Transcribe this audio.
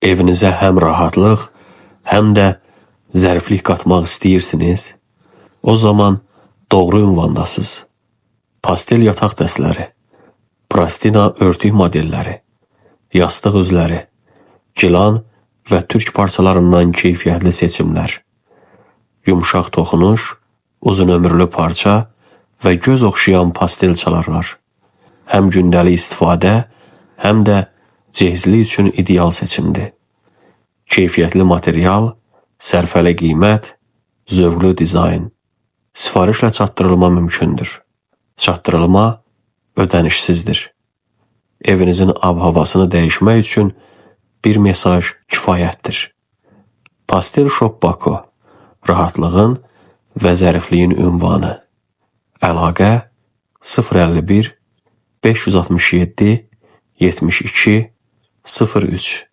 Evinizə həm rahatlıq, həm də zəriflik qatmaq istəyirsiniz? O zaman doğru ünvandasınız. Pastel yataq dəstləri, plastina örtük modelləri, yastıq üzləri, gilan və türk parçalarından keyfiyyətli seçimlər, yumşaq toxunuş, uzun ömürlü parça və göz oxşayan pastel çalarlar. Həm gündəlik istifadə, həm də cehizlik üçün ideal seçimdir. Keyfiyyətli material, sərfəli qiymət, zövqlü dizayn. Sifarişlə çatdırılma mümkündür. Çatdırılma ödənişsizdir. Evinizin ab-havasını dəyişmək üçün bir mesaj kifayətdir. Pastel Shop Bako, rahatlığın və zərifliyin ünvanı. Əlaqə 051 567 72 03